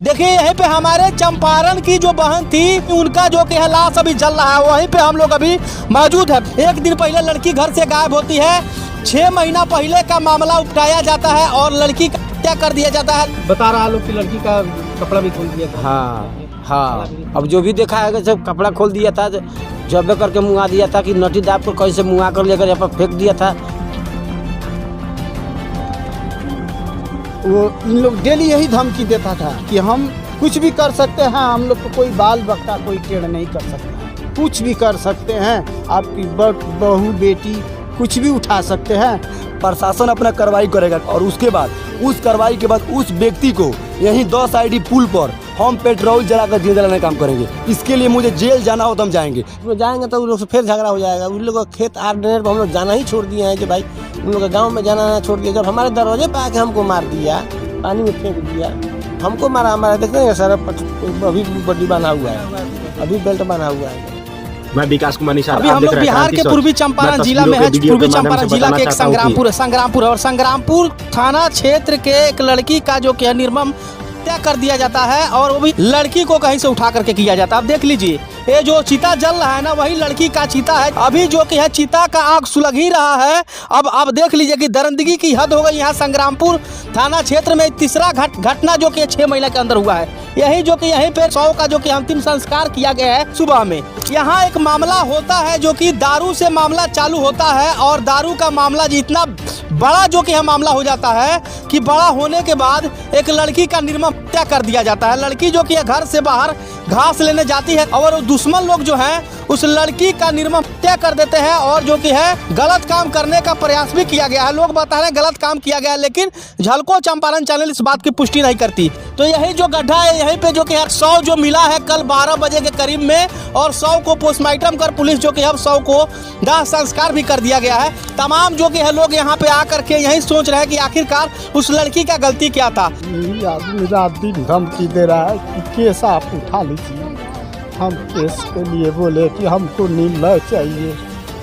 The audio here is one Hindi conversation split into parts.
देखिए यहीं पे हमारे चंपारण की जो बहन थी उनका जो कि है लाश अभी जल रहा है, वहीं पे हम लोग अभी मौजूद है। एक दिन पहले लड़की घर से गायब होती है, 6 महीना पहले का मामला उठाया जाता है और लड़की का हत्या कर दिया जाता है। बता रहा लोग कि लड़की का कपड़ा भी खोल दिया था। हाँ, अब जो भी देखा है जब कपड़ा खोल दिया था, जब करके मुँगा दिया था कि नटी दाब को कैसे मुँगा कर लेकर यहाँ पर फेंक दिया था। वो इन लोग डेली यही धमकी देता था कि हम कुछ भी कर सकते हैं, हम लोग को कोई बाल बच्चा कोई टेढ़ नहीं कर सकता, कुछ भी कर सकते हैं, आपकी बहू बेटी कुछ भी उठा सकते हैं। प्रशासन अपना कार्रवाई करेगा और उसके बाद उस कार्रवाई के बाद उस व्यक्ति को यहीं 2 साइडी पुल पर हम पेट्रोल जलाकर जेल जलाने का काम करेंगे। इसके लिए मुझे जेल जाना हो तो हम जाएंगे। उसमें जाएंगे तो उन लोग से फिर झगड़ा हो जाएगा। उन लोग को खेत आर्डर पर हम लोग जाना ही छोड़ दिए हैं कि भाई उन लोग गाँव में जाना छोड़ दिया। जब हमारे दरवाजे पर आके हमको मार दिया, पानी में फेंक दिया, हमको मारा। हमारा देखते हैं सर अभी बड्डी बना हुआ है, अभी बेल्ट बना हुआ है। मैं विकास कुमार निषाद। अभी हम लोग बिहार के पूर्वी चंपारण जिला में है। पूर्वी चंपारण जिला के एक संग्रामपुर और संग्रामपुर थाना क्षेत्र के एक लड़की का जो कि निर्मम हत्या कर दिया जाता है और वो भी लड़की को कहीं से उठा करके किया जाता है। अब देख लीजिए ये जो चिता जल रहा है ना, वही लड़की का चिता है। अभी जो कि है चिता का आग सुलग ही रहा है। अब देख लीजिए कि दरिंदगी की हद हो गई। यहाँ संग्रामपुर थाना क्षेत्र में तीसरा घटना जो कि 6 महीने के अंदर हुआ है। यही जो कि यहीं पे 100 का जो कि अंतिम संस्कार किया गया है सुबह में। यहाँ एक मामला होता है जो कि दारू से मामला चालू होता है और दारू का मामला जितना बड़ा जो कि मामला हो जाता है कि बड़ा होने के बाद एक लड़की का निर्मम हत्या कर दिया जाता है। लड़की जो कि घर से बाहर घास लेने जाती है और दुश्मन लोग जो है उस लड़की का निर्मम हत्या कर देते हैं और जो कि है गलत काम करने का प्रयास भी किया गया है। लोग बता रहे हैं गलत काम किया गया है, लेकिन झलको चंपारण चैनल इस बात की पुष्टि नहीं करती। तो यही जो गड्ढा है यहीं पे जो कि 100 जो मिला है कल 12 बजे के करीब में और 100 को पोस्टमार्टम कर पुलिस जो कि अब 100 को दाह संस्कार भी कर दिया गया है। तमाम जो कि है लोग यहाँ पे आकर के यही सोच रहे हैं कि आखिरकार उस लड़की का गलती क्या था। आदमी रात दिन धमकी दे रहा है कि केस आप उठा लीजिए। हम केस के लिए बोले कि हमको निर्णय चाहिए,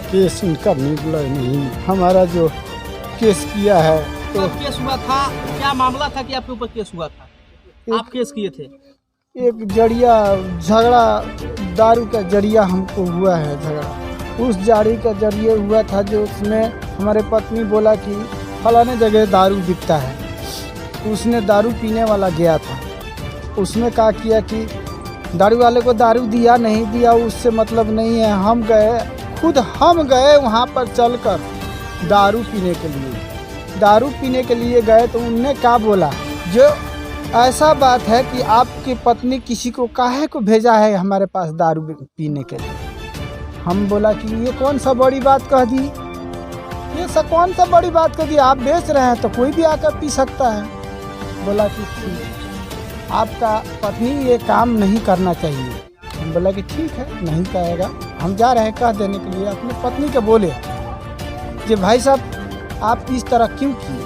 केस इनका निर्णय नहीं। हमारा जो केस किया है तो केस हुआ था, क्या मामला था कि आपके ऊपर केस हुआ था? आप केस किए थे? एक जरिया झगड़ा, दारू का जरिया हमको हुआ है झगड़ा। उस जारी का जरिए हुआ था जो उसमें हमारे पत्नी बोला कि फलाने जगह दारू बिकता है। उसने दारू पीने वाला गया था, उसने कहा किया कि दारू वाले को दारू दिया नहीं दिया उससे मतलब नहीं है। हम गए, खुद हम गए वहाँ पर चलकर दारू पीने के लिए गए तो उनने क्या बोला, जो ऐसा बात है कि आपकी पत्नी किसी को काहे को भेजा है हमारे पास दारू पीने के लिए। हम बोला कि ये कौन सा बड़ी बात कह दी, ये सब कौन सा बड़ी बात कह दी, आप बेच रहे हैं तो कोई भी आकर पी सकता है। बोला कि ठीक, आपका पत्नी ये काम नहीं करना चाहिए। हम बोला कि ठीक है, नहीं कहेगा, हम जा रहे हैं कह देने के लिए। अपने पत्नी के बोले कि भाई साहब आप इस तरह क्यों किए,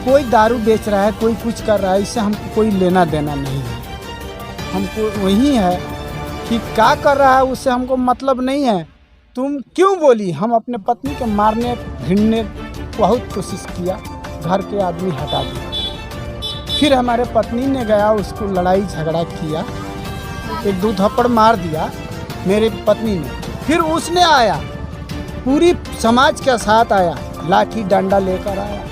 कोई दारू बेच रहा है, कोई कुछ कर रहा है, इससे हमको कोई लेना देना नहीं है। हमको वही है कि क्या कर रहा है उससे हमको मतलब नहीं है, तुम क्यों बोली। हम अपने पत्नी के मारने भिड़ने बहुत कोशिश किया, घर के आदमी हटा दिया। फिर हमारे पत्नी ने गया, उसको लड़ाई झगड़ा किया, 1-2 थप्पड़ मार दिया मेरी पत्नी ने। फिर उसने आया, पूरी समाज के साथ आया, लाठी डंडा लेकर आया।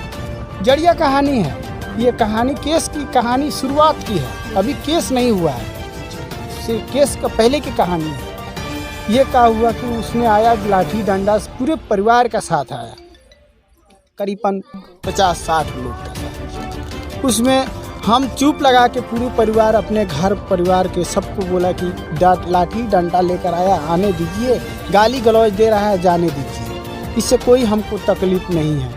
जड़िया कहानी है ये, कहानी केस की कहानी शुरुआत की है, अभी केस नहीं हुआ है, केस का पहले की कहानी है। ये क्या हुआ कि उसने आया लाठी डंडा पूरे परिवार के साथ आया, करीबन 50-60 लोग का साथ। उसमें हम चुप लगा के पूरे परिवार अपने घर परिवार के सबको बोला कि लाठी डंडा लेकर आया, आने दीजिए, गाली गलौज दे रहा है, जाने दीजिए, इससे कोई हमको तकलीफ नहीं है।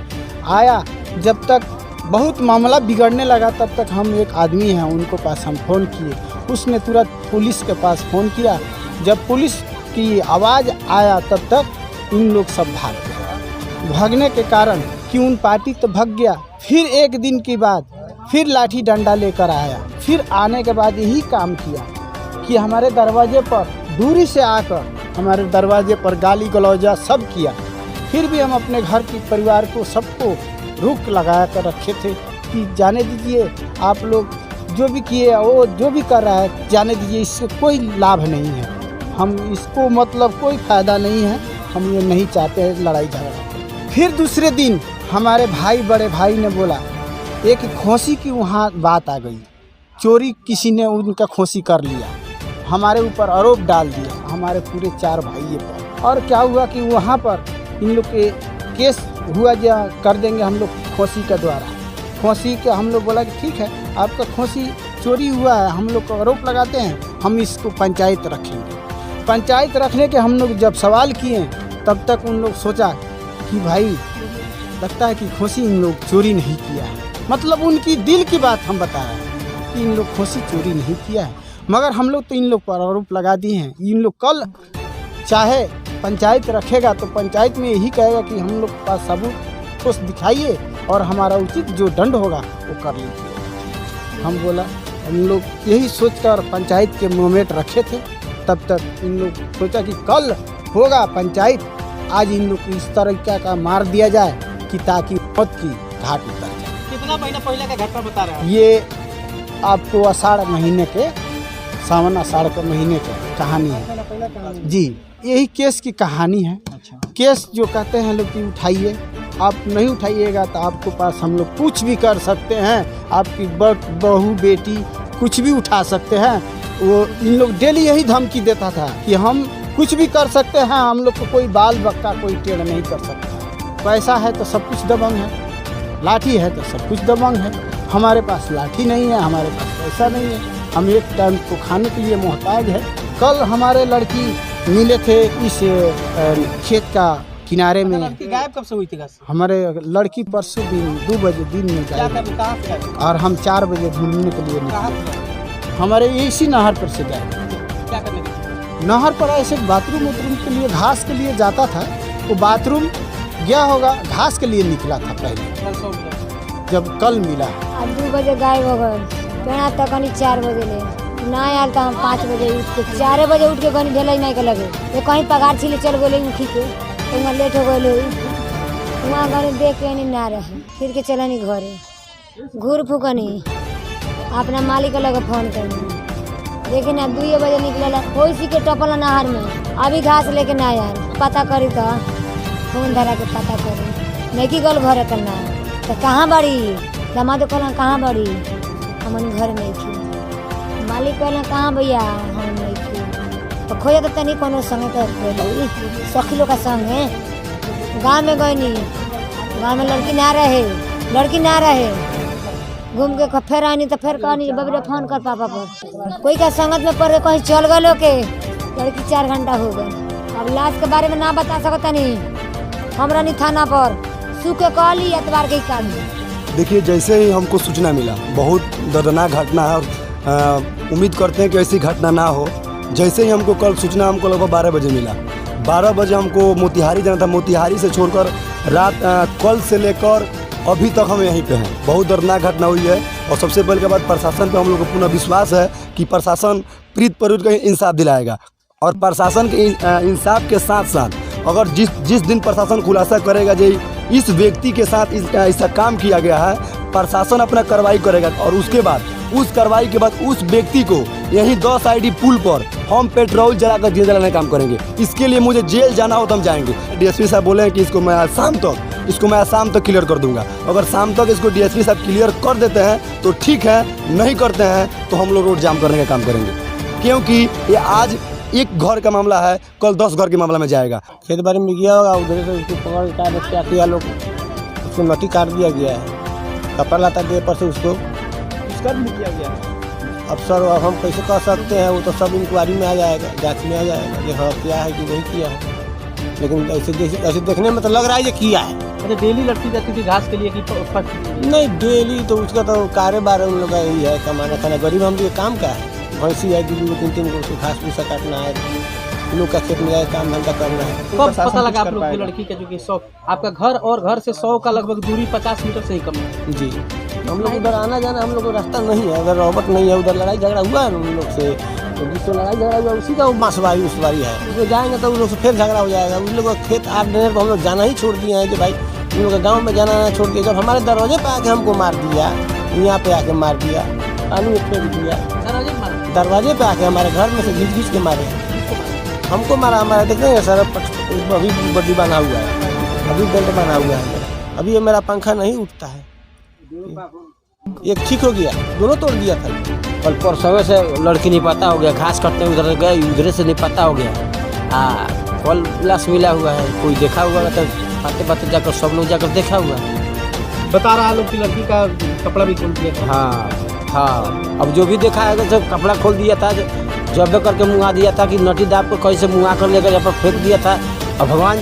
आया, जब तक बहुत मामला बिगड़ने लगा तब तक हम एक आदमी हैं उनको पास हम फ़ोन किए, उसने तुरंत पुलिस के पास फ़ोन किया। जब पुलिस की आवाज़ आया तब तक इन लोग सब भाग गए। भागने के कारण कि उन पार्टी तो भाग गया। फिर एक दिन के बाद फिर लाठी डंडा लेकर आया। फिर आने के बाद यही काम किया कि हमारे दरवाजे पर दूरी से आकर हमारे दरवाजे पर गाली गलौजा सब किया। फिर भी हम अपने घर के परिवार को सबको रुक लगा कर रखे थे कि जाने दीजिए, आप लोग जो भी किए वो जो भी कर रहा है जाने दीजिए, इससे कोई लाभ नहीं है। हम इसको मतलब कोई फायदा नहीं है, हम ये नहीं चाहते हैं लड़ाई झगड़ा। फिर दूसरे दिन हमारे भाई बड़े भाई ने बोला एक खोसी की वहाँ बात आ गई, चोरी किसी ने उनका खोसी कर लिया, हमारे ऊपर आरोप डाल दिया हमारे पूरे 4 भाइयों पर। और क्या हुआ कि वहाँ पर इन लोग के केस हुआ जो कर देंगे हम लोग खोसी के द्वारा। खोसी का हम लोग बोला कि ठीक है आपका खोसी चोरी हुआ है, हम लोग को आरोप लगाते हैं, हम इसको पंचायत रखेंगे। पंचायत रखने के हम लोग जब सवाल किए तब तक उन लोग सोचा कि भाई लगता है कि खोसी इन लोग चोरी नहीं किया है, मतलब उनकी दिल की बात हम बताया कि इन लोग खोसी चोरी नहीं किया है। मगर हम लोग तो इन लोग पर आरोप लगा दिए हैं। इन लोग कल चाहे पंचायत रखेगा तो पंचायत में यही कहेगा कि हम लोग के पास सबूत ठोस दिखाइए और हमारा उचित जो दंड होगा वो कर लीजिए। हम बोला हम लोग यही सोचकर पंचायत के मोमेंट रखे थे। तब तक इन लोग सोचा कि कल होगा पंचायत, आज इन लोग को इस तरीका का मार दिया जाए कि ताकि मौत की घाट उतर जाए। कितना महीना पहले का घटना बता रहे हैं? ये आपको आषाढ़ महीने के, सावन आषाढ़ के महीने की कहानी है जी। यही केस की कहानी है। केस जो कहते हैं लोग कि उठाइए, आप नहीं उठाइएगा तो आपके पास हम लोग कुछ भी कर सकते हैं, आपकी बहू बेटी कुछ भी उठा सकते हैं। वो इन लोग डेली यही धमकी देता था कि हम कुछ भी कर सकते हैं, हम लोग को कोई बाल बक्का कोई टेढ़ नहीं कर सकता। पैसा है तो सब कुछ दबंग है, लाठी है तो सब कुछ दबंग है। हमारे पास लाठी नहीं है, हमारे पास पैसा नहीं है, हम एक टाइम को खाने के लिए मोहताज है। कल हमारे लड़की मिले थे इस खेत का किनारे में। लड़की गायब कब से हुई थी? हमारे लड़की परसों दिन 2 बजे दिन में गई और हम 4 बजे ढूंढने के लिए निकले। हमारे इसी नहर पर से गए। क्या करने के? नहर पर ऐसे बाथरूम के लिए घास के लिए जाता था, वो बाथरूम गया होगा, घास के लिए निकला था पहले, जब कल मिला। अब 2 बजे गायब हो गए, पेड़ा तक 4 बजे ले ना आयल तो हम 5 बजे उठ के 4 बजे उठ के कहीं ढेलाई नहीं के लगे। ये कहीं पगार छिले चल गए उठी के, तो लेट हो गए वहाँ घर देख के नहीं ना रहे, फिर के चलनी घरे घूर फूकनी अपना मालिक के लगे फोन करनी। लेकिन अब 2 बजे निकले कोई सी के टपल नहर में, अभी घास लेके ना आया, पता करी तो फोन धरा के पता करी नहीं कि गल घर करना तो कहाँ बड़ी दमाद कहना कहाँ बड़ी, हमन घर नहीं थी। मालिक कहना कहाँ भैया हम नहीं थी, तो खोजा तो तनी कोनो संगे तो सखी लोग का संग है। गाँव में गई नहीं, गाँव में लड़की ना रहे, घूम के फिर आनी तो फिर कहनी बबरे फोन कर पापा पर। कोई का संगत में पड़ के कहीं चल गए के लड़की 4 घंटा हो गए। अब लाश के बारे में ना बता सकता नहीं, हमरा नहीं थाना पर सूखे कहली एतवार के काम। देखिए जैसे ही हमको सूचना मिला, बहुत दर्दनाक घटना है और उम्मीद करते हैं कि ऐसी घटना ना हो। जैसे ही हमको कल सूचना हमको लगभग 12 बजे मिला, 12 बजे हमको मोतिहारी जाना था। मोतिहारी से छोड़कर रात कल से लेकर अभी तक हम यहीं पे हैं। बहुत दर्दनाक घटना हुई है और सबसे पहले के बाद प्रशासन पे हम लोग को पूर्ण विश्वास है कि प्रशासन प्रीत परित का इंसाफ दिलाएगा। और प्रशासन के इंसाफ के साथ साथ अगर जिस दिन प्रशासन खुलासा करेगा जो इस व्यक्ति के साथ इसका काम किया गया है, प्रशासन अपना कार्रवाई करेगा और उसके बाद उस कार्रवाई के बाद उस व्यक्ति को यहीं 10 ID पुल पर हम पेट्रोल जलाकर दिया जलाने का काम करेंगे। इसके लिए मुझे जेल जाना हो तो हम जाएंगे। DSP साहब बोले हैं कि इसको मैं आज शाम तक क्लियर कर दूंगा। अगर शाम तक इसको DSP साहब क्लियर कर देते हैं तो ठीक है, नहीं करते हैं तो हम लोग रोड जाम करने का काम करेंगे, क्योंकि ये आज एक घर का मामला है, कल 10 घर के मामला में जाएगा। खेत बाड़ी में गया होगा, उधर से उसको पकड़ के क्या किया लोग, उसको नटी काट दिया गया है, कपड़ा लाता दे पर से उसको दुष्कर्म किया गया। अब सर अब हम कैसे कह सकते हैं, वो तो सब इंक्वायरी में आ जाएगा, जांच में आ जाएगा कि हाँ किया है कि नहीं किया है। लेकिन ऐसे देखने में तो लग रहा है ये किया है। अच्छा, डेली लड़की जाती थी घास के लिए कि नहीं डेली तो उसका तो कारोबार उन लोग का यही है, कमाना खाना। गरीब हम भी काम का है, भैंसी है 2-3 को उसको घास भूसा काटना है, लोग का खेत में जाए काम धंधा करना है। कब पता लगा आप लोग की लड़की का जो कि 100 आपका घर और घर से 100 का लगभग दूरी 50 मीटर से ही कम है? जी हम लोग उधर आना जाना हम लोग को रास्ता नहीं है, अगर रोबोट नहीं है, उधर लड़ाई झगड़ा हुआ है उन लोग से, तो जिससे लड़ाई झगड़ा हुआ उसी का वो बांसवारी उसवारी है, उसमें जाएंगे तो उन लोग से फिर झगड़ा हो जाएगा। उन लोग का खेत 8 दिन पर हम लोग जाना ही छोड़ दिए हैं कि भाई उन लोग का गाँव में जाना छोड़ दिया। जब हमारे दरवाजे पर आके हमको मार दिया, यहाँ पे आके मार दिया, पानी में फेंक दिया, दरवाजे पे आके हमारे घर में से घींच के मारे, हमको मारा। हमारा देख रहे हैं सर, अभी बॉडी बना हुआ है, अभी बेल्ट बना हुआ है मेरा, अभी ये मेरा पंखा नहीं उठता है। एक ठीक हो गया, दोनों तोड़ दिया था। कल परसों से लड़की नहीं पता हो गया, घास काटने उधर गए, उधर से नहीं पता हो गया। कल लाश मिला हुआ है, कोई देखा हुआ है तो बातें बातें जाकर सब लोग जाकर देखा हुआ है। बता रहा लोग कि लड़की का कपड़ा भी खोल दिया था। हाँ, अब जो भी देखा है सब कपड़ा खोल दिया था, जब करके मुँगा दिया था कि नटी दाब को कैसे मुँगा कर लेकर यहाँ पर फेंक दिया था। अब भगवान